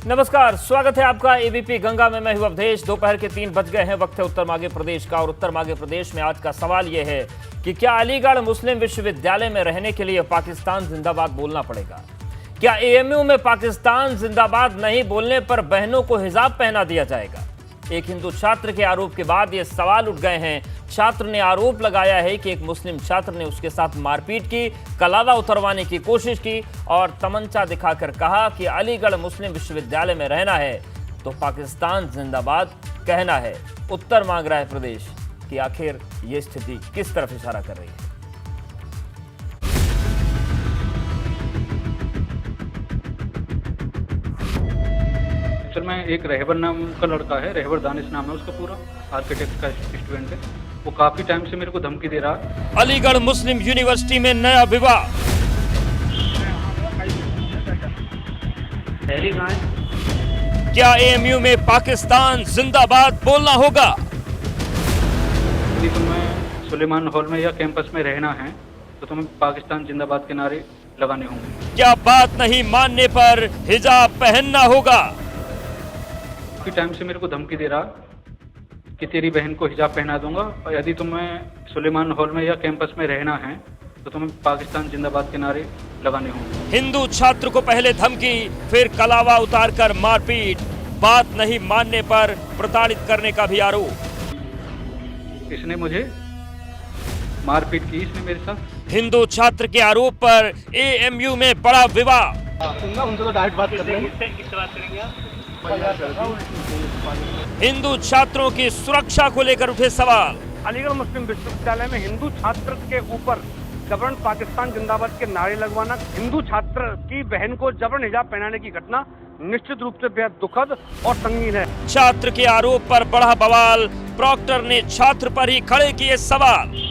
नमस्कार, स्वागत है आपका एबीपी गंगा में। मैं हूं अवधेश। दोपहर के 3 बज गए हैं। वक्त है उत्तर माघे प्रदेश का, और उत्तर माघे प्रदेश में आज का सवाल यह है कि क्या अलीगढ़ मुस्लिम विश्वविद्यालय में रहने के लिए पाकिस्तान जिंदाबाद बोलना पड़ेगा? क्या एएमयू में पाकिस्तान जिंदाबाद नहीं बोलने पर बहनों को हिजाब पहना दिया जाएगा? एक हिंदू छात्र के आरोप के बाद ये सवाल उठ गए हैं। छात्र ने आरोप लगाया है कि एक मुस्लिम छात्र ने उसके साथ मारपीट की, कलावा उतरवाने की कोशिश की और तमंचा दिखाकर कहा कि अलीगढ़ मुस्लिम विश्वविद्यालय में रहना है तो पाकिस्तान जिंदाबाद कहना है। उत्तर मांग रहा है प्रदेश कि आखिर ये स्थिति किस तरफ इशारा कर रही है। में एक रहबर नाम का लड़का है, रहबर दानिश नाम है उसका, पूरा आर्किटेक्ट का स्टूडेंट है। वो काफी टाइम से मेरे को धमकी दे रहा है। अलीगढ़ मुस्लिम यूनिवर्सिटी में नया विवाद। क्या एएमयू में पाकिस्तान जिंदाबाद बोलना होगा? यदि तुम्हें सुलेमान हॉल में या कैंपस में रहना है तो तुम्हें पाकिस्तान जिंदाबाद के नारे लगाने होंगे। क्या बात नहीं मानने पर हिजाब पहनना होगा? काफी टाइम से मेरे को धमकी दे रहा कि तेरी बहन को हिजाब पहना दूंगा, और यदि तुम्हें सुलेमान हॉल में या कैंपस में रहना है तो तुम्हें पाकिस्तान जिंदाबाद के नारे लगाने होंगे। हिंदू छात्र को पहले धमकी, फिर कलावा उतारकर मारपीट, बात नहीं मानने पर प्रताड़ित करने का भी आरोप। इसने मुझे मारपीट की, इसने मेरे साथ। हिंदू छात्र के आरोप पर एएमयू में बड़ा विवाद। उनसे तो डायरेक्ट बात कर लेंगे। हिंदू छात्रों की सुरक्षा को लेकर उठे सवाल। अलीगढ़ मुस्लिम विश्वविद्यालय में हिंदू छात्र के ऊपर जबरन पाकिस्तान जिंदाबाद के नारे लगवाना, हिंदू छात्र की बहन को जबरन हिजाब पहनाने की घटना निश्चित रूप से बेहद दुखद और संगीन है। छात्र के आरोप पर बढ़ा बवाल। प्रॉक्टर ने छात्र पर ही खड़े किए सवाल।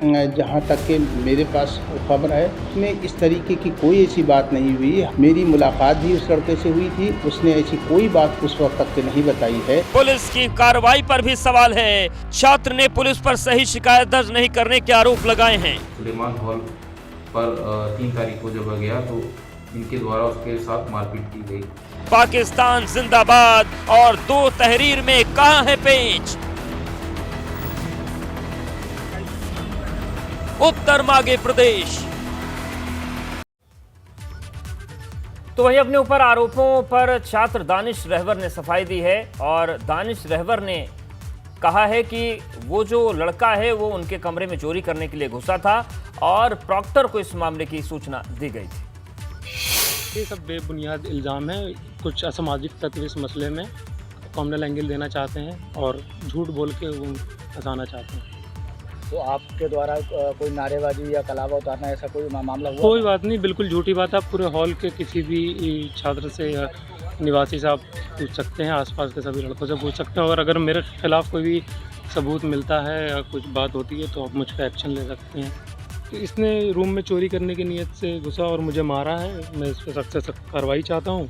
जहाँ तक कि मेरे पास खबर है, उसमें इस तरीके की कोई ऐसी बात नहीं हुई। मेरी मुलाकात भी उस लड़के से हुई थी, उसने ऐसी कोई बात उस वक्त तक नहीं बताई है। पुलिस की कार्रवाई पर भी सवाल है। छात्र ने पुलिस पर सही शिकायत दर्ज नहीं करने के आरोप लगाए हैं। सुलेमान हॉल पर 3 तारीख को जब गया तो इनके द्वारा उसके साथ मारपीट की गई। पाकिस्तान जिंदाबाद और 2 तहरीर में कहां है पेंच? उत्तर माघे प्रदेश। तो वही अपने ऊपर आरोपों पर छात्र दानिश रहबर ने सफाई दी है, और दानिश रहबर ने कहा है कि वो जो लड़का है वो उनके कमरे में चोरी करने के लिए घुसा था और प्रॉक्टर को इस मामले की सूचना दी गई थी। ये सब बेबुनियाद इल्ज़ाम है। कुछ असामाजिक तत्व इस मसले में कॉमनल एंगल देना चाहते हैं और झूठ बोल के वो फंसाना चाहते हैं। तो आपके द्वारा कोई नारेबाजी या कलावा उतारना ऐसा कोई मामला हुआ? कोई बात नहीं, बिल्कुल झूठी बात है। आप पूरे हॉल के किसी भी छात्र से या निवासी से आप पूछ सकते हैं, आसपास के सभी लड़कों से पूछ सकते हैं, और अगर मेरे खिलाफ कोई भी सबूत मिलता है या कुछ बात होती है तो आप मुझ पर एक्शन ले सकते हैं। तो इसने रूम में चोरी करने की नीयत से घुसा और मुझे मारा है। मैं इस पर सख्त से सख्त कार्रवाई चाहता हूँ।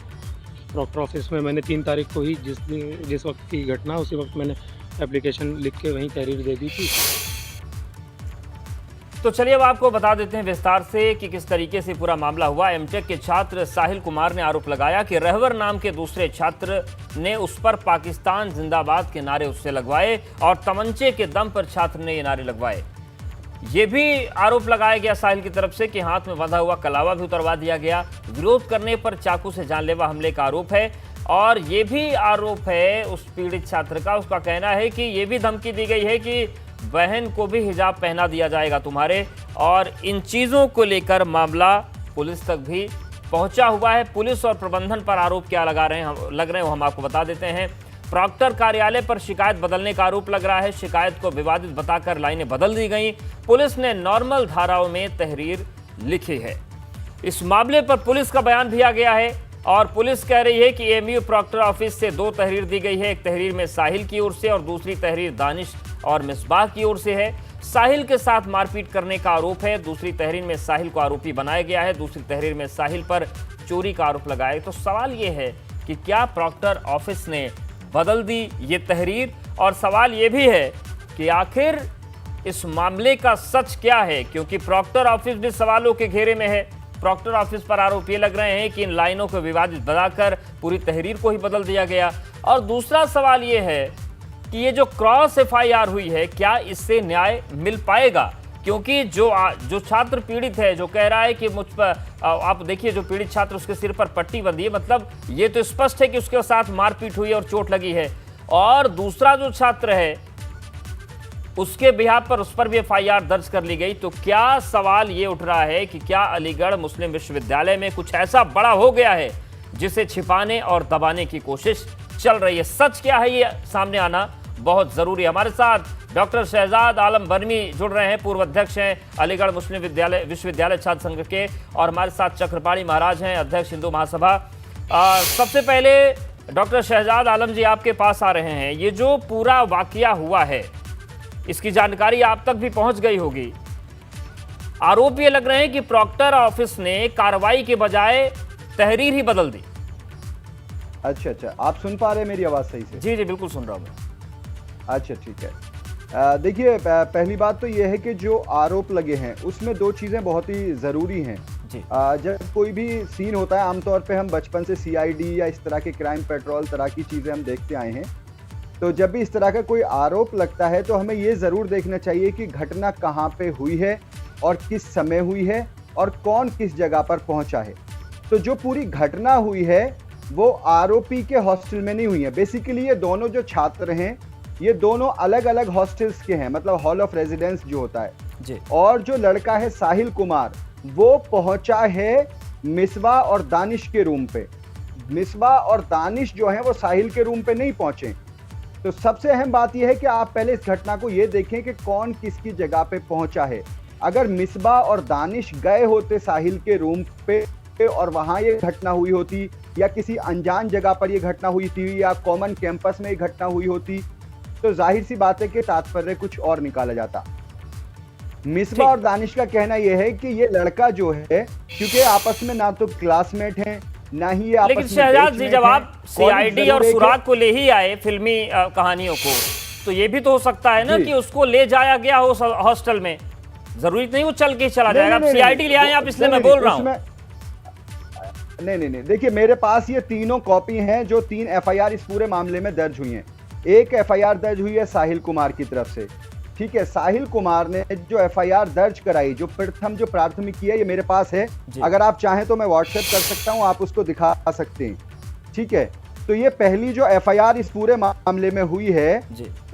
प्रॉक्टर ऑफिस में मैंने 3 तारीख को ही जिस वक्त की घटना, उसी वक्त मैंने एप्लीकेशन लिख के वहीं तहरीर दे दी थी। तो चलिए अब आपको बता देते हैं विस्तार से कि किस तरीके से पूरा मामला हुआ। एमटेक के छात्र साहिल कुमार ने आरोप लगाया कि रहबर नाम के दूसरे छात्र ने उस पर पाकिस्तान जिंदाबाद के नारे उससे लगवाए और तमंचे के दम पर छात्र ने ये नारे लगवाए। ये भी आरोप लगाया गया साहिल की तरफ से कि हाथ में बंधा हुआ कलावा भी उतरवा दिया गया। विरोध करने पर चाकू से जानलेवा हमले का आरोप है, और ये भी आरोप है उस पीड़ित छात्र का। उसका कहना है कि ये भी धमकी दी गई है कि बहन को भी हिजाब पहना दिया जाएगा तुम्हारे, और इन चीज़ों को लेकर मामला पुलिस तक भी पहुंचा हुआ है। पुलिस और प्रबंधन पर आरोप क्या लग रहे हैं वो हम आपको बता देते हैं। प्रॉक्टर कार्यालय पर शिकायत बदलने का आरोप लग रहा है। शिकायत को विवादित बताकर लाइनें बदल दी गई। पुलिस ने नॉर्मल धाराओं में तहरीर लिखी है। इस मामले पर पुलिस का बयान भी आ गया है, और पुलिस कह रही है कि एएमयू प्रॉक्टर ऑफिस से 2 तहरीर दी गई है। एक तहरीर में साहिल की ओर से और दूसरी तहरीर दानिश और मिसबाह की ओर से है। साहिल के साथ मारपीट करने का आरोप है। दूसरी तहरीर में साहिल को आरोपी बनाया गया है। दूसरी तहरीर में साहिल पर चोरी का आरोप लगाया। तो सवाल ये है कि क्या प्रॉक्टर ऑफिस ने बदल दी ये तहरीर, और सवाल ये भी है कि आखिर इस मामले का सच क्या है, क्योंकि प्रॉक्टर ऑफिस भी सवालों के घेरे में है। प्रॉक्टर ऑफिस पर आरोप ये लग रहे हैं कि इन लाइनों को विवादित बनाकर पूरी तहरीर को ही बदल दिया गया। और दूसरा सवाल ये है कि ये जो क्रॉस एफआईआर हुई है, क्या इससे न्याय मिल पाएगा? क्योंकि जो छात्र पीड़ित है, जो कह रहा है कि मुझ पर, आप देखिए जो पीड़ित छात्र, उसके सिर पर पट्टी बंधी है, मतलब ये तो स्पष्ट है कि उसके साथ मारपीट हुई है और चोट लगी है। और दूसरा जो छात्र है उसके बिहाफ पर, उस पर भी एफआईआर दर्ज कर ली गई। तो क्या सवाल ये उठ रहा है कि क्या अलीगढ़ मुस्लिम विश्वविद्यालय में कुछ ऐसा बड़ा हो गया है जिसे छिपाने और दबाने की कोशिश चल रही है? सच क्या है, ये सामने आना बहुत जरूरी है। हमारे साथ डॉक्टर शहजाद आलम बर्मी जुड़ रहे हैं, पूर्व अध्यक्ष हैं अलीगढ़ मुस्लिम विश्वविद्यालय छात्र संघ के, और हमारे साथ चक्रपाणी महाराज हैं, अध्यक्ष हिंदू महासभा। सबसे पहले डॉक्टर शहजाद आलम जी आपके पास आ रहे हैं। ये जो पूरा वाकया हुआ है, इसकी जानकारी आप तक भी पहुंच गई होगी। आरोप ये लग रहे हैं कि प्रॉक्टर ऑफिस ने कार्रवाई के बजाय तहरीर ही बदल दी। अच्छा, आप सुन पा रहे हैं मेरी आवाज सही से? जी बिल्कुल सुन रहा हूं मैं। अच्छा, ठीक है। देखिए, पहली बात तो यह है कि जो आरोप लगे हैं उसमें दो चीजें बहुत ही जरूरी हैं जी। जब कोई भी सीन होता है, आमतौर पे हम बचपन से सीआईडी या इस तरह के क्राइम पेट्रोल तरह की चीजें हम देखते आए हैं, तो जब भी इस तरह का कोई आरोप लगता है तो हमें ये जरूर देखना चाहिए कि घटना कहाँ पे हुई है और किस समय हुई है और कौन किस जगह पर पहुंचा है। तो जो पूरी घटना हुई है वो आरोपी के हॉस्टल में नहीं हुई है। बेसिकली ये दोनों जो छात्र हैं, ये दोनों अलग अलग हॉस्टल्स के हैं, मतलब हॉल ऑफ रेजिडेंस जो होता है जी। और जो लड़का है साहिल कुमार, वो पहुंचा है मिसबा और दानिश के रूम पे। मिसबा और दानिश जो है वो साहिल के रूम पे नहीं पहुंचे। तो सबसे अहम बात यह है कि आप पहले इस घटना को ये देखें कि कौन किसकी जगह पे पहुंचा है। अगर मिसबा और दानिश गए होते साहिल के रूम पे और वहां ये घटना हुई होती, या किसी अनजान जगह पर ये घटना हुई थी, या कॉमन कैंपस में ये घटना हुई होती, तो जाहिर सी बात है कि तात्पर्य कुछ और निकाला जाता। मिसबा और दानिश का कहना यह है कि ये लड़का जो है, क्योंकि आपस में ना तो क्लासमेट हैं ना ही ये आपस में, लेकिन शहजाद जी, जब आप सीआईडी और सुराग को ले ही आए फिल्मी कहानियों को, तो ये भी तो हो सकता है ना कि उसको ले जाया गया हो हॉस्टल में। जरूरी नहीं वो चल के चला जाएगा। आप सीआईडी ले आए आप, इसलिए मैं बोल रहा हूं। नहीं, देखिए मेरे पास ये तीनों कॉपी हैं जो 3 एफआईआर इस पूरे मामले में दर्ज हुई हैं। एक एफआईआर दर्ज हुई है साहिल कुमार की तरफ से, ठीक है। साहिल कुमार ने जो एफआईआर दर्ज कराई, जो प्रथम जो प्राथमिकी है, ये मेरे पास है। अगर आप चाहें तो मैं व्हाट्सएप कर सकता हूं, आप उसको दिखा सकते हैं, ठीक है। तो ये पहली जो एफआईआर इस पूरे मामले में हुई है,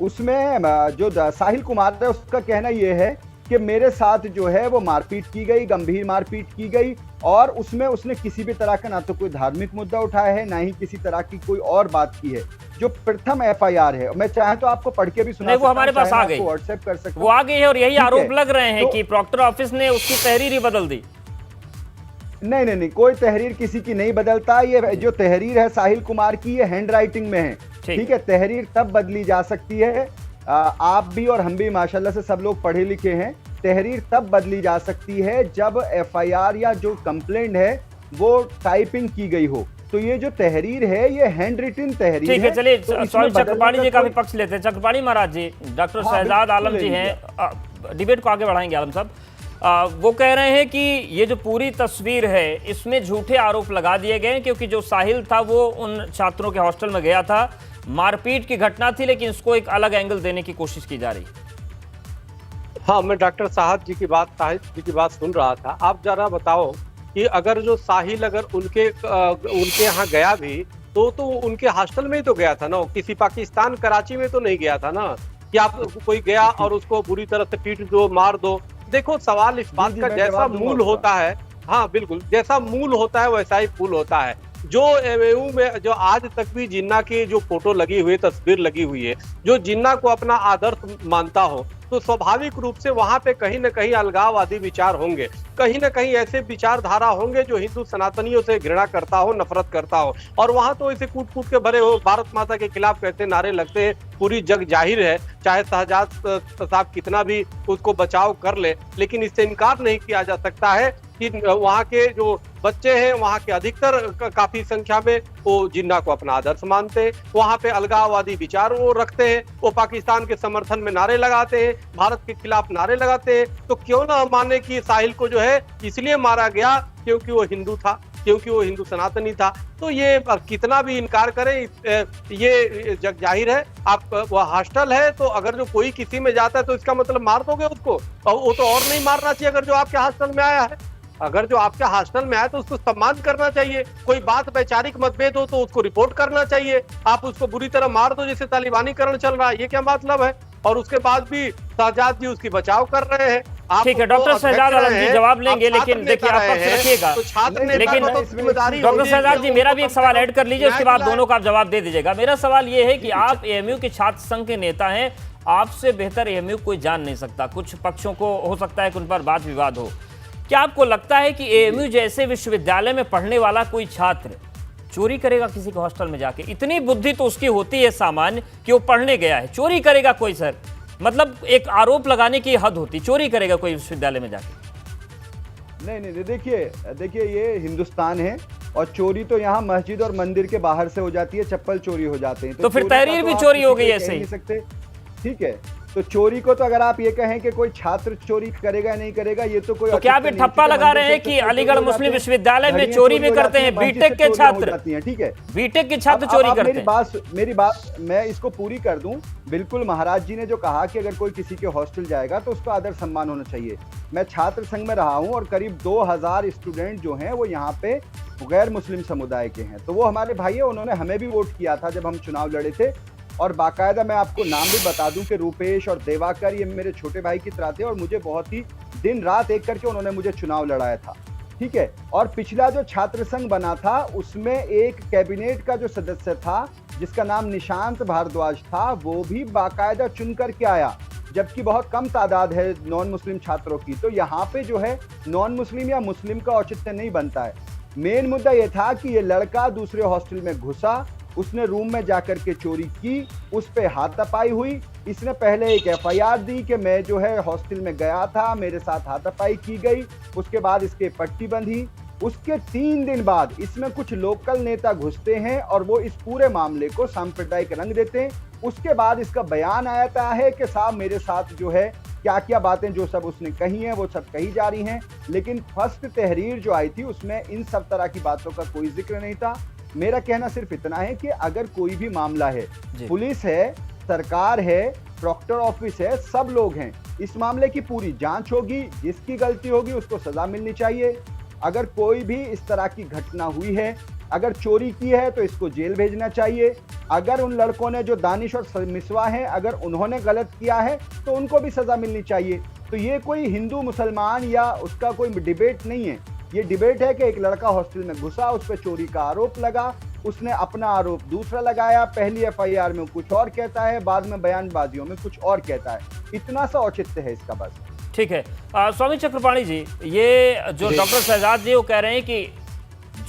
उसमें जो साहिल कुमार है उसका कहना यह है कि मेरे साथ जो है वो मारपीट की गई, गंभीर मारपीट की गई, और उसमें उसने किसी भी तरह का ना तो कोई धार्मिक मुद्दा उठाया है, ना ही किसी तरह की कोई और बात की है। जो प्रथम एफआईआर है, मैं चाहे तो आपको पढ़ के भी सुना सकता हूं, वो हमारे पास आ गई, व्हाट्सएप कर सकता हूं, वो आ गई है। और यही आरोप लग रहे हैं कि प्रॉक्टर ऑफिस ने उसकी तहरीर ही बदल दी। नहीं, कोई तहरीर किसी की नहीं बदलता। ये जो तहरीर है साहिल कुमार की, ये हैंड राइटिंग में है, ठीक है। तहरीर तब बदली जा सकती है, आप भी और हम भी माशाल्लाह से सब लोग पढ़े लिखे हैं। तहरीर तब बदली जा सकती है जब एफआईआर या जो कंप्लेंट है वो टाइपिंग की गई हो। तो ये जो तहरीर है ये हैंड रिटन तहरीर है। ठीक है, चलिए चक्रपाणी जी का भी पक्ष लेते हैं। चक्रपाणी महाराज जी, डॉक्टर शहजाद आलम जी हैं, डिबेट को आगे बढ़ाएंगे आलम साहब। वो कह रहे हैं कि ये जो पूरी तस्वीर है इसमें झूठे आरोप लगा दिए गए, क्योंकि जो साहिल था वो उन छात्रों के हॉस्टल में गया था, मारपीट की घटना थी, लेकिन इसको एक अलग एंगल देने की कोशिश की जा रही है। हाँ, मैं डॉक्टर साहब जी की बात सुन रहा था। आप जरा बताओ कि अगर जो साहिल अगर उनके यहाँ गया भी तो उनके हॉस्टल में ही तो गया था ना, किसी पाकिस्तान कराची में तो नहीं गया था ना कि आप कोई गया और उसको बुरी तरह से पीट दो, मार दो। देखो, सवाल इस बात का जैसा मूल होता है, हाँ बिल्कुल, जैसा मूल होता है वैसा ही फूल होता है। जो एमयू में जो आज तक भी जिन्ना की जो फोटो लगी हुई है, तस्वीर लगी हुई है, जो जिन्ना को अपना आदर्श मानता हो, तो स्वाभाविक रूप से वहां पे कहीं न कहीं अलगाववादी विचार होंगे, कहीं न कहीं ऐसे विचारधारा होंगे जो हिंदू सनातनियों से घृणा करता हो, नफरत करता हो। और वहां तो ऐसे कूट कूट के भरे हो, भारत माता के खिलाफ कैसे नारे लगते हैं, पूरी जग जाहिर है। चाहे शहजाद साहब कितना भी उसको बचाव कर ले, लेकिन इससे इनकार नहीं किया जा सकता है कि वहाँ के जो बच्चे हैं, वहाँ के अधिकतर काफी संख्या में वो जिन्ना को अपना आदर्श मानते हैं, वहाँ पे अलगाववादी विचार वो रखते हैं, वो पाकिस्तान के समर्थन में नारे लगाते हैं, भारत के खिलाफ नारे लगाते हैं। तो क्यों ना माने कि साहिल को जो है इसलिए मारा गया क्योंकि वो हिंदू था, क्योंकि वो हिंदू सनातनी था। तो ये कितना भी इनकार करें, ये जग जाहिर है। आप वो हॉस्टल है, तो अगर जो कोई किसी में जाता है तो इसका मतलब मार दोगे उसको, और वो तो और नहीं मारना चाहिए। अगर जो आपके हॉस्टल में आया है, अगर जो आपके हॉस्टल में आया तो उसको सम्मान करना चाहिए। कोई बात वैचारिक मतभेद हो तो उसको रिपोर्ट करना चाहिए। आप उसको बुरी तरह मार दो जैसे तालिबानीकरण चल रहा है, ये क्या मतलब है? और उसके बाद भी शहजाद जी उसकी बचाव कर रहे हैं। ठीक है, डॉक्टर शहजाद आलम जी जवाब लेंगे, लेकिन देखिए आप पक्ष रखिएगा। लेकिन डॉक्टर शहजाद जी, मेरा भी एक सवाल ऐड कर लीजिए, उसके बाद दोनों का आप जवाब दे दीजिएगा। मेरा सवाल ये है कि आप एएमयू के छात्र संघ के नेता हैं, आपसे बेहतर एएमयू कोई जान नहीं सकता। कुछ पक्षों को हो सकता है कि उन पर वाद विवाद हो। क्या आपको लगता है कि एएमयू जैसे विश्वविद्यालय में पढ़ने वाला कोई छात्र चोरी करेगा किसी के हॉस्टल में जाके? इतनी बुद्धि तो उसकी होती है सामान्य कि वो पढ़ने गया है, चोरी करेगा कोई? सर मतलब एक आरोप लगाने की हद होती, चोरी करेगा कोई विश्वविद्यालय में जाके? नहीं, देखिए ये हिंदुस्तान है, और चोरी तो यहाँ मस्जिद और मंदिर के बाहर से हो जाती है, चप्पल चोरी हो जाते हैं। तो फिर तहरीर भी चोरी हो गई ऐसे ही? ठीक है, तो चोरी को तो अगर आप ये कहें कि कोई छात्र चोरी करेगा नहीं करेगा, ये तो कोई, तो क्या आप ये ठप्पा लगा रहे हैं कि अलीगढ़ मुस्लिम विश्वविद्यालय में चोरी भी करते हैं बीटेक के छात्र? ठीक है, बीटेक के छात्र चोरी करते हैं। मेरी बात मैं इसको पूरी कर दूं। बिल्कुल, महाराज जी ने जो कहा कि अगर कोई किसी के हॉस्टल जाएगा तो उसका आदर सम्मान होना चाहिए। मैं छात्र संघ में रहा हूं और करीब 2000 स्टूडेंट जो हैं वो यहाँ पे गैर मुस्लिम समुदाय के हैं, तो वो हमारे भाई है। उन्होंने हमें भी वोट किया था जब हम चुनाव लड़े थे, और बाकायदा मैं आपको नाम भी बता दूं कि रूपेश और देवाकर ये मेरे छोटे भाई की तरह थे, और मुझे बहुत ही दिन रात एक करके उन्होंने मुझे चुनाव लड़ाया था। ठीक है, और पिछला जो छात्र संघ बना था उसमें एक कैबिनेट का जो सदस्य था जिसका नाम निशांत भारद्वाज था, वो भी बाकायदा चुन करके आया, जबकि बहुत कम तादाद है नॉन मुस्लिम छात्रों की। तो यहाँ पे जो है नॉन मुस्लिम या मुस्लिम का औचित्य नहीं बनता है। मेन मुद्दा ये था कि ये लड़का दूसरे हॉस्टल में घुसा, उसने रूम में जाकर के चोरी की, उस पे हाथापाई हुई। इसने पहले एक एफआईआर दी कि मैं जो है हॉस्टल में गया था, मेरे साथ हाथापाई की गई। उसके बाद इसके पट्टी बंधी। उसके 3 दिन बाद इसमें कुछ लोकल नेता घुसते हैं और वो इस पूरे मामले को सांप्रदायिक रंग देते हैं। उसके बाद इसका बयान आता है कि साहब मेरे साथ जो है क्या क्या बातें जो सब उसने कही हैं वो सब कही जा रही हैं, लेकिन फर्स्ट तहरीर जो आई थी उसमें इन सब तरह की बातों का कोई जिक्र नहीं था। मेरा कहना सिर्फ इतना है कि अगर कोई भी मामला है, पुलिस है, सरकार है, प्रॉक्टर ऑफिस है, सब लोग हैं, इस मामले की पूरी जांच होगी। जिसकी गलती होगी उसको सजा मिलनी चाहिए। अगर कोई भी इस तरह की घटना हुई है, अगर चोरी की है तो इसको जेल भेजना चाहिए। अगर उन लड़कों ने जो दानिश और मिसवा हैं, अगर उन्होंने गलत किया है तो उनको भी सजा मिलनी चाहिए। तो ये कोई हिंदू मुसलमान या उसका कोई डिबेट नहीं है। ये डिबेट है कि एक लड़का हॉस्टल में घुसा, उस पर चोरी का आरोप लगा, उसने अपना आरोप दूसरा लगाया। पहली एफआईआर में कुछ और कहता है, बाद में बयानबाजियों में कुछ और कहता है। इतना सा औचित्य है इसका बस। ठीक है, स्वामी चक्रपाणी जी, ये जो डॉक्टर शहजाद जी वो कह रहे हैं कि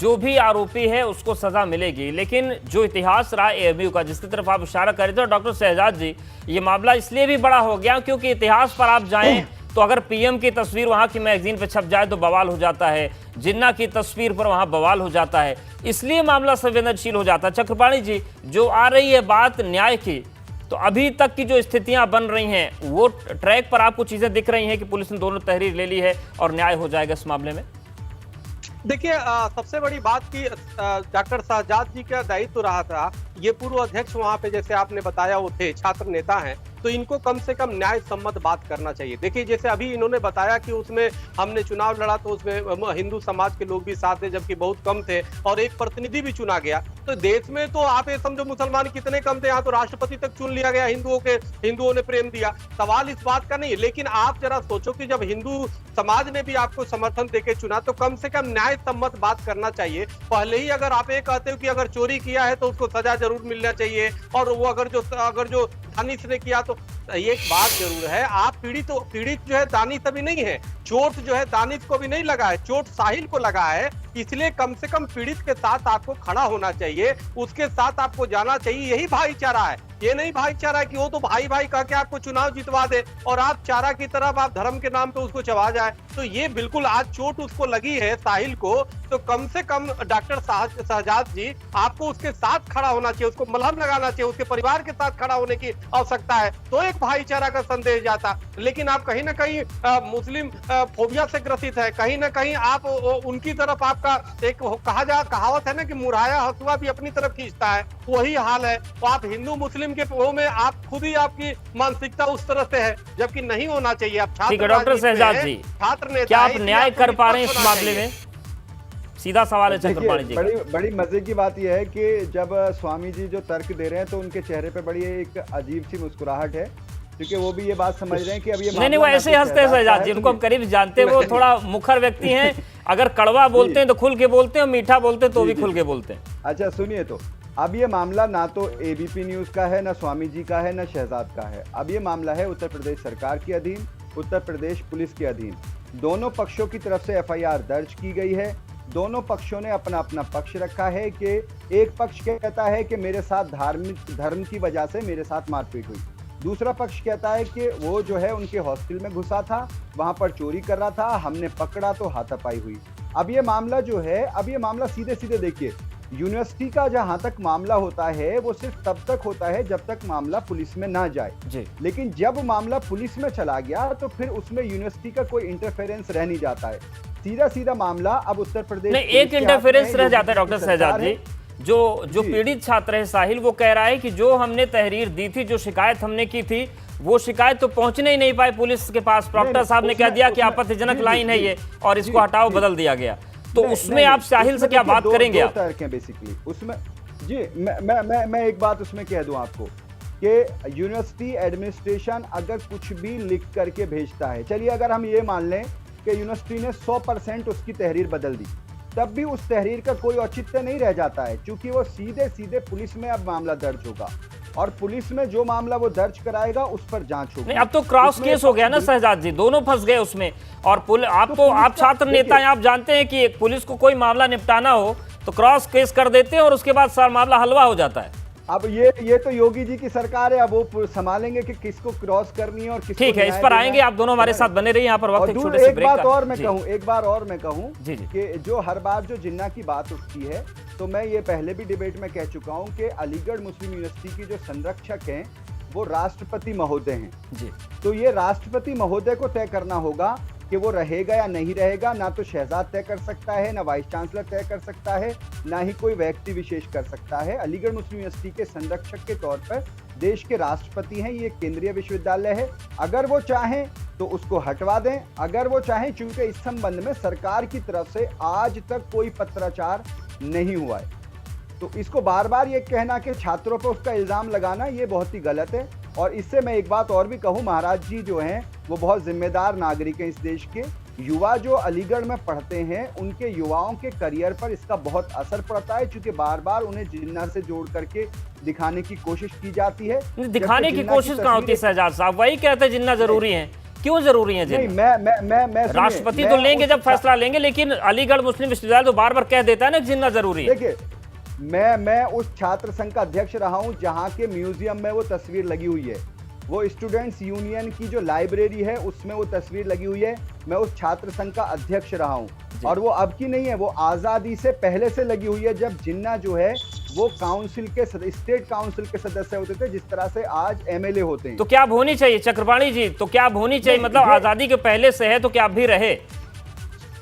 जो भी आरोपी है उसको सजा मिलेगी, लेकिन जो इतिहास रहा एएमयू का जिसकी तरफ आप इशारा कर रहे थे डॉक्टर शहजाद जी, ये मामला इसलिए भी बड़ा हो गया क्योंकि इतिहास पर आप जाएं तो अगर पीएम की तस्वीर वहां की मैगजीन पे छप जाए तो बवाल हो जाता है, जिन्ना की तस्वीर पर वहां बवाल हो जाता है, इसलिए मामला संवेदनशील हो जाता है। चक्रपाणी जी, जो आ रही है बात न्याय की, तो अभी तक की जो स्थितियां बन रही हैं वो ट्रैक पर आपको चीजें दिख रही हैं कि पुलिस ने दोनों तहरीर ले ली है और न्याय हो जाएगा इस मामले में? देखिए, सबसे बड़ी बात की डॉक्टर शहजाद जी का दायित्व रहा था। ये पूर्व अध्यक्ष वहां पे जैसे आपने बताया वो थे, छात्र नेता हैं, तो इनको कम से कम न्याय सम्मत बात करना चाहिए। देखिए, जैसे अभी इन्होंने बताया कि उसमें हमने चुनाव लड़ा तो उसमें हिंदू समाज के लोग भी साथ थे, जबकि बहुत कम थे, और एक प्रतिनिधि भी चुना गया। तो देश में तो आप ये समझो मुसलमान कितने कम थे, यहाँ तो राष्ट्रपति तक चुन लिया गया, हिंदुओं ने प्रेम दिया। सवाल इस बात का नहीं है, लेकिन आप जरा सोचो कि जब हिंदू समाज ने भी आपको समर्थन देके चुना तो कम से कम न्याय सम्मत बात करना चाहिए। पहले ही अगर आप ये कहते हो कि अगर चोरी किया है तो उसको सजा जरूर मिलना चाहिए, और वो अगर जो दानिश ने किया तो एक बात जरूर है, आप पीड़ित जो है दानिश अभी नहीं है, चोट जो है दानिश को भी नहीं लगा है, चोट साहिल को लगा है। इसलिए कम से कम पीड़ित के साथ आपको खड़ा होना चाहिए, उसके साथ आपको जाना चाहिए। यही भाईचारा है। ये नहीं भाईचारा है कि वो तो भाई भाई कह के आपको चुनाव जितवा दे और आप चारा की तरफ आप धर्म के नाम पे उसको चबा जाए। तो ये बिल्कुल आज चोट उसको लगी है साहिल को, तो कम से कम डॉक्टर शहजाद जी आपको उसके साथ खड़ा होना चाहिए, उसको मलहम लगाना चाहिए, उसके परिवार के साथ खड़ा होने की आवश्यकता है, तो एक भाईचारा का संदेश जाता। लेकिन आप कहीं ना कहीं मुस्लिम फोबिया से ग्रसित है, कहीं ना कहीं आप उनकी तरफ आपका एक कहावत है ना कि मुरहाया हसुआ भी अपनी तरफ खींचता है, वही हाल है। तो आप हिंदू मुस्लिम के वो में आप खुद ही आपकी मानसिकता उस तरह से है, जबकि नहीं होना चाहिए। आप छात्र डॉक्टर शहजाद जी, छात्र नेता, क्या आप न्याय कर पा रहे हैं इस मामले में? सीधा सवाल है चक्रपाणी जी। बड़ी मजे की बात यह है कि जब स्वामी जी जो तर्क दे रहे हैं तो उनके चेहरे पे बड़ी एक अजीब सी मुस्कुराहट है, क्योंकि वो भी ये बात समझ रहे हैं कि अब ये नहीं वो ऐसे हंसते हैं शहजाद जी, उनको हम करीब जानते हैं, वो थोड़ा मुखर व्यक्ति हैं। अगर कड़वा बोलते हैं तो खुल के बोलते हैं, मीठा बोलते हैं तो भी खुल के बोलते हैं। अच्छा सुनिए, तो अब ये मामला ना तो एबीपी न्यूज का है, ना स्वामी जी का है, ना शहजाद का है। अब ये मामला है उत्तर प्रदेश सरकार के अधीन, उत्तर प्रदेश पुलिस के अधीन। दोनों पक्षों की तरफ से एफआईआर दर्ज की गई है। दोनों पक्षों ने अपना अपना पक्ष रखा है कि एक पक्ष कहता है कि मेरे साथ धर्म की वजह से मेरे साथ मारपीट हुई, दूसरा पक्ष कहता है कि वो जो है उनके हॉस्टल में घुसा था, वहां पर चोरी कर रहा था, हमने पकड़ा तो हाथापाई हुई। अब ये मामला जो है, अब ये मामला सीधे सीधे देखिए, यूनिवर्सिटी का जहां तक मामला होता है वो सिर्फ तब तक होता है जब तक मामला पुलिस में ना जाए, लेकिन जब मामला पुलिस में चला गया तो फिर उसमें यूनिवर्सिटी का कोई इंटरफेरेंस रह नहीं जाता है। सीधा सीधा मामला अब उत्तर प्रदेश नहीं, एक इंटरफेरेंस रह जाता है डॉक्टर शहजाद जी। जो पीड़ित छात्र है साहिल, वो कह रहा है कि जो हमने तहरीर दी थी, जो शिकायत हमने की थी, वो शिकायत तो पहुंचने ही नहीं पाई पुलिस के पास। प्रॉक्टर साहब ने कह दिया कि आपत्तिजनक लाइन है ये और इसको हटाओ, बदल दिया गया। तो उसमें आप साहिल से क्या बात करेंगे? आप बेसिकली उसमें जी मैं एक बात उसमें कह दूं आपको कि यूनिवर्सिटी एडमिनिस्ट्रेशन अगर कुछ भी लिख करके भेजता है, चलिए अगर हम ये मान लें कि यूनिवर्सिटी ने 100% उसकी तहरीर बदल दी, तब भी उस तहरीर का कोई औचित्य नहीं रह जाता है, क्योंकि वो सीधे सीधे पुलिस में अब मामला दर्ज होगा और पुलिस में जो मामला वो दर्ज कराएगा उस पर जांच होगी। अब तो क्रॉस केस हो गया ना शहजाद जी, दोनों फंस गए उसमें। और आप छात्र नेता हैं, आप जानते हैं कि पुलिस को कोई मामला निपटाना हो तो क्रॉस केस कर देते हैं और उसके बाद सारा मामला हलवा हो जाता है। अब ये तो योगी जी की सरकार है, अब वो संभालेंगे कि किसको क्रॉस करनी है और किसको। ठीक है, इस पर आएंगे, आप दोनों हमारे साथ बने रहिए। यहाँ पर वक्त एक छोटे से ब्रेक का। एक बार और मैं कहूं कि जो हर बार जो जिन्ना की बात उठती है, तो मैं ये पहले भी डिबेट में कह चुका हूं कि अलीगढ़ मुस्लिम यूनिवर्सिटी की जो संरक्षक हैं वो राष्ट्रपति महोदय हैं जी। तो ये राष्ट्रपति महोदय को तय करना होगा कि वो रहेगा या नहीं रहेगा। ना तो शहजाद तय कर सकता है, ना वाइस चांसलर तय कर सकता है, ना ही कोई व्यक्ति विशेष कर सकता है। अलीगढ़ मुस्लिम यूनिवर्सिटी के संरक्षक के तौर पर देश के राष्ट्रपति हैं, ये केंद्रीय विश्वविद्यालय है। अगर वो चाहें तो उसको हटवा दें, अगर वो चाहें, चूंकि इस संबंध में सरकार की तरफ से आज तक कोई पत्राचार नहीं हुआ है, तो इसको बार बार ये कहना कि छात्रों पर उसका इल्जाम लगाना ये बहुत ही गलत है। और इससे मैं एक बात और भी कहूं, महाराज जी जो हैं वो बहुत जिम्मेदार नागरिक हैं इस देश के। युवा जो अलीगढ़ में पढ़ते हैं उनके युवाओं के करियर पर इसका बहुत असर पड़ता है, क्योंकि बार बार उन्हें जिन्ना से जोड़ करके दिखाने की कोशिश की जाती है। दिखाने की कोशिश कहाँ होती है शहजाद साहब? वही कहते हैं जिन्ना जरूरी है। क्यों जरूरी है जिन्ना? मैं राष्ट्रपति तो लेंगे जब फैसला लेंगे, लेकिन अलीगढ़ मुस्लिम विश्वविद्यालय तो बार बार कह देता है ना जिन्ना जरूरी है। देखिए, मैं उस छात्र संघ का अध्यक्ष रहा हूं जहां के म्यूजियम में वो तस्वीर लगी हुई है, वो स्टूडेंट्स यूनियन की जो लाइब्रेरी है उसमें वो तस्वीर लगी हुई है। मैं उस छात्र संघ का अध्यक्ष रहा हूं, और वो अब की नहीं है, वो आजादी से पहले से लगी हुई है, जब जिन्ना जो है वो काउंसिल के स्टेट काउंसिल के सदस्य होते थे, जिस तरह से आज एमएलए होते हैं। तो क्या अब होनी चाहिए चक्रपाणी जी? तो क्या अब होनी चाहिए? मतलब आजादी के पहले से है तो क्या अब भी रहे?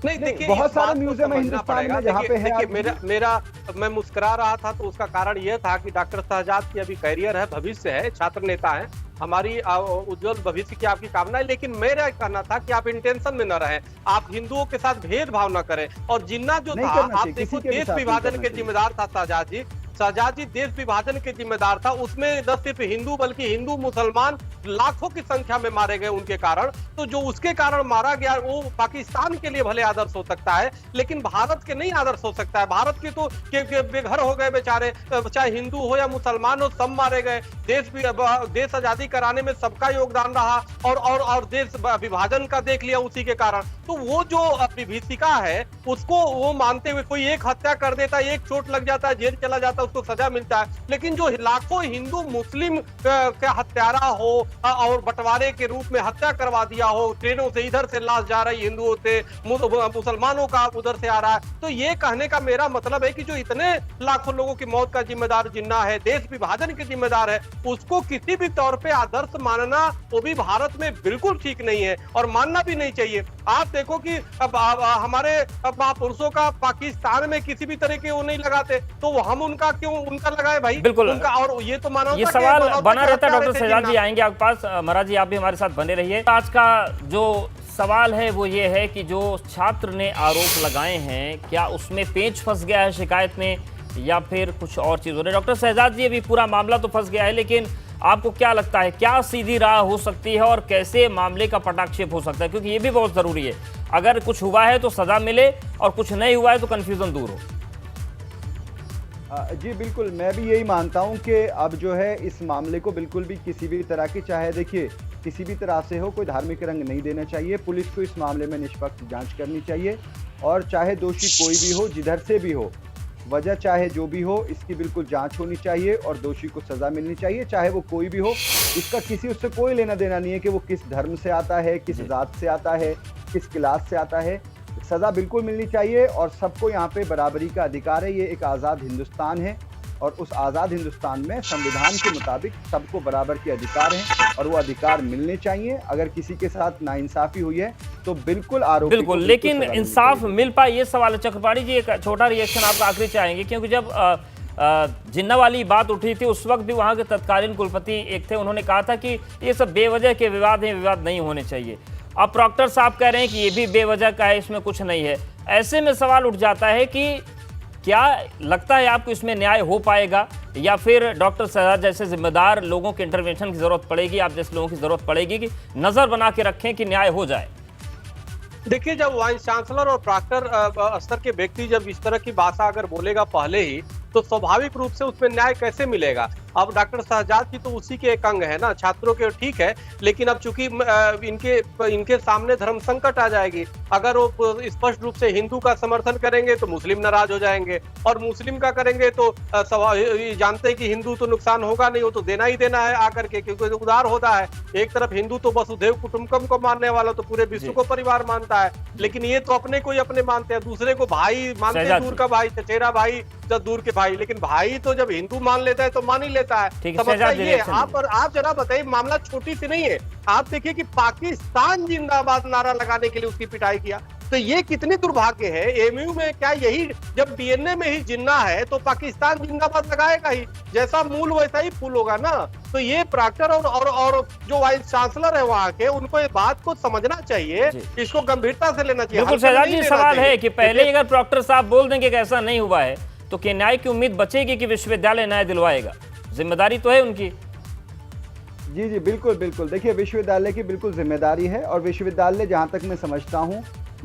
नहीं, देखिए बहुत सारे म्यूजियम है हिंदुस्तान में जहाँ पे है। मेरा मैं मुस्कुरा रहा था तो उसका कारण यह था कि डॉक्टर शहजाद की अभी करियर है, भविष्य है, छात्र नेता है, हमारी उज्जवल भविष्य की आपकी कामना है। लेकिन मेरा कहना था कि आप इंटेंशन में न रहें, आप हिंदुओं के साथ भेदभाव न करें। और जिन्ना जो था, आप देखो देश विभाजन के जिम्मेदार था शहजाद जी, शहजाद जी देश विभाजन के जिम्मेदार था, उसमें न सिर्फ हिंदू बल्कि हिंदू मुसलमान लाखों की संख्या में मारे गए उनके कारण। तो जो उसके कारण मारा गया वो पाकिस्तान के लिए भले आदर्श हो सकता है, लेकिन भारत के नहीं आदर्श हो सकता है। भारत के तो बेघर हो गए बेचारे, चाहे हिंदू हो या मुसलमान हो, सब मारे गए। देश आजादी कराने में सबका योगदान रहा और देश विभाजन का देख लिया उसी के कारण। तो वो जो विभीषिका है उसको वो मानते हुए कोई एक हत्या कर देता है, एक चोट लग जाता है, जेल चला जाता है, उसको सजा मिलता है, लेकिन जो लाखों हिंदू मुस्लिम का हत्यारा हो और बंटवारे के रूप में हत्या करवा दिया हो, ट्रेनों से इधर से लाश जा रही हिंदुओं से मुसलमानों का उधर से आ रहा है, तो ये कहने का मेरा मतलब है कि जो इतने लाखों लोगों की मौत का जिम्मेदार जिन्ना है, देश विभाजन के जिम्मेदार है, उसको किसी भी तौर पे आदर्श मानना वो भी भारत में बिल्कुल ठीक नहीं है और मानना भी नहीं चाहिए। आप देखो कि अब हमारे महापुरुषों का पाकिस्तान में किसी भी तरह के वो नहीं लगाते, तो हम उनका क्यों उनका लगाए भाई? बिल्कुल उनका, और ये तो मानवता ये सवाल बना रहता है। डॉक्टर शहजाद जी आएंगे आपके पास। महाराज जी आप भी हमारे साथ बने रहिए। आज का जो सवाल है वो ये है कि जो छात्र ने आरोप लगाए हैं, क्या उसमें पेच फंस गया है शिकायत में या फिर कुछ और चीजों ने? डॉक्टर शहजाद जी अभी पूरा मामला तो फंस गया है, लेकिन आपको क्या लगता है क्या सीधी राह हो सकती है और कैसे मामले का पटाक्षेप हो सकता है? क्योंकि ये भी बहुत जरूरी है, अगर कुछ हुआ है तो सजा मिले और कुछ नहीं हुआ है तो कंफ्यूजन दूर हो। जी बिल्कुल, मैं भी यही मानता हूं कि अब जो है इस मामले को बिल्कुल भी किसी भी तरह की, चाहे देखिए किसी भी तरह से हो, कोई धार्मिक रंग नहीं देना चाहिए। पुलिस को इस मामले में निष्पक्ष जांच करनी चाहिए और चाहे दोषी कोई भी हो, जिधर से भी हो, वजह चाहे जो भी हो, इसकी बिल्कुल जांच होनी चाहिए और दोषी को सजा मिलनी चाहिए, चाहे वो कोई भी हो। इसका किसी उससे कोई लेना देना नहीं है कि वो किस धर्म से आता है, किस जात से आता है, किस क्लास से आता है। सजा बिल्कुल मिलनी चाहिए और सबको यहाँ पे बराबरी का अधिकार है। ये एक आज़ाद हिंदुस्तान है और उस आज़ाद हिंदुस्तान में संविधान के मुताबिक सबको बराबर के अधिकार हैं और वो अधिकार मिलने चाहिए। अगर किसी के साथ नाइंसाफी हुई है तो बिल्कुल आरोपी बिल्कुल, लेकिन इंसाफ मिल पाए ये सवाल है। चक्रपाणी जी एक छोटा रिएक्शन आपका आखिरी चाहेंगे, क्योंकि जब जिन्ना वाली बात उठी थी उस वक्त भी वहाँ के तत्कालीन कुलपति एक थे, उन्होंने कहा था कि ये सब बेवजह के विवाद हैं, विवाद नहीं होने चाहिए। अब प्रॉक्टर साहब कह रहे हैं कि ये भी बेवजह का है, इसमें कुछ नहीं है। ऐसे में सवाल उठ जाता है कि क्या लगता है आपको इसमें न्याय हो पाएगा या फिर डॉक्टर शहजाद जैसे जिम्मेदार लोगों के इंटरवेंशन की जरूरत पड़ेगी, आप जैसे लोगों की जरूरत पड़ेगी कि नजर बना के रखें कि न्याय हो जाए? देखिए, जब वाइस चांसलर और प्रॉक्टर स्तर के व्यक्ति जब इस तरह की भाषा अगर बोलेगा पहले ही, तो स्वाभाविक रूप से उसमें न्याय कैसे मिलेगा? अब डॉक्टर शहजाद की तो उसी के एक अंग है ना, छात्रों के, ठीक है, लेकिन अब चूंकि इनके सामने धर्म संकट आ जाएगी। अगर वो स्पष्ट रूप से हिंदू का समर्थन करेंगे तो मुस्लिम नाराज हो जाएंगे और मुस्लिम का करेंगे तो जानते हैं कि हिंदू तो नुकसान होगा नहीं, वो तो देना ही देना है आकर के, क्योंकि उदार होता है। एक तरफ हिंदू तो वसुधैव कुटुंबकम को मानने वाला तो पूरे विश्व को परिवार मानता है, लेकिन ये तो अपने को ही अपने मानते हैं, दूसरे को भाई मानते हैं, दूर का भाई, चचेरा भाई, जब दूर के भाई। लेकिन भाई तो जब हिंदू मान लेता है तो मान ही लेता है। समझता ये आप जरा बताइए, मामला छोटी सी नहीं है। आप देखिए कि पाकिस्तान जिंदाबाद नारा लगाने के लिए उसकी पिटाई किया, तो ये कितनी दुर्भाग्य है। एमयू में क्या यही, जब डीएनए में ही जिन्ना है तो पाकिस्तान जिंदाबाद लगाएगा ही, जैसा मूल वैसा ही फूल होगा ना। तो ये प्रॉक्टर और जो वाइस चांसलर है वहाँ के, उनको ये बात को समझना चाहिए, इसको गंभीरता से लेना चाहिए। बिल्कुल शहजाद जी, सवाल है कि पहले अगर प्रॉक्टर साहब बोल देंगे कि ऐसा नहीं हुआ है तो क्या न्याय की उम्मीद बचेगी कि विश्वविद्यालय न्याय दिलवाएगा? जिम्मेदारी तो है उनकी। जी जी बिल्कुल बिल्कुल, देखिए विश्वविद्यालय की बिल्कुल जिम्मेदारी है और विश्वविद्यालय जहां तक मैं समझता हूं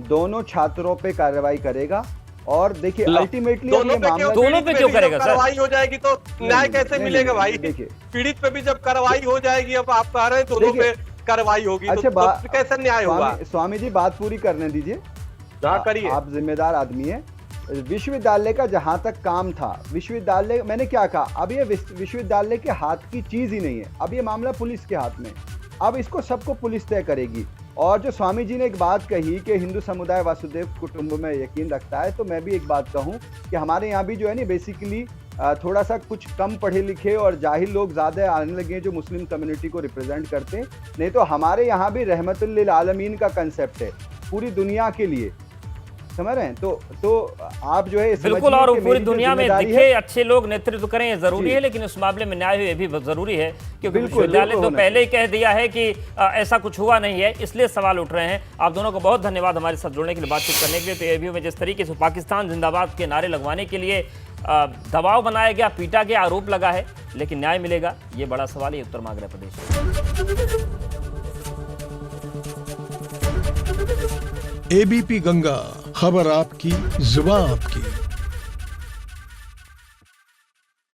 दोनों छात्रों पे कार्रवाई करेगा। और देखिए अल्टीमेटली दोनों पे क्यों करेगा सर? कार्रवाई हो जाएगी तो न्याय कैसे मिलेगा भाई? देखिए पीड़ित पे भी जब कार्रवाई हो जाएगी, अब आप कह रहे हैं दोनों पे कार्रवाई होगी, अच्छा, तो कैसे न्याय होगा? स्वामी जी बात पूरी करने दीजिए, करिए। आप जिम्मेदार आदमी है। विश्वविद्यालय का जहां तक काम था, विश्वविद्यालय, मैंने क्या कहा, अब ये विश्वविद्यालय के हाथ की चीज ही नहीं है, अब ये मामला पुलिस के हाथ में, अब इसको सबको पुलिस तय करेगी। और जो स्वामी जी ने एक बात कही कि हिंदू समुदाय वासुदेव कुटुंब में यकीन रखता है, तो मैं भी एक बात कहूं कि हमारे यहाँ भी जो है ना बेसिकली थोड़ा सा कुछ कम पढ़े लिखे और जाहिल लोग ज़्यादा आने लगे हैं जो मुस्लिम कम्युनिटी को रिप्रेजेंट करते हैं। नहीं तो हमारे यहाँ भी रहमतुल लिल आलमीन का कंसेप्ट है पूरी दुनिया के लिए, समझ रहे हैं? तो आप जो है बिल्कुल, और पूरी दुनिया में दिखे अच्छे लोग नेतृत्व करें ये जरूरी है, लेकिन इस मामले में न्याय ये भी जरूरी है, क्योंकि विश्वविद्यालय तो पहले ही कह दिया है कि ऐसा कुछ हुआ नहीं है, इसलिए सवाल उठ रहे हैं। आप दोनों को बहुत धन्यवाद हमारे साथ जुड़ने के लिए, बातचीत करने के लिए। तो एबीयू में जिस तरीके से पाकिस्तान जिंदाबाद के नारे लगवाने के लिए दबाव बनाया गया, पीटा गया, आरोप लगा है, लेकिन न्याय मिलेगा, ये बड़ा सवाल है उत्तर मांग रहे प्रदेश। एबीपी गंगा, खबर आपकी, जुबान आपकी।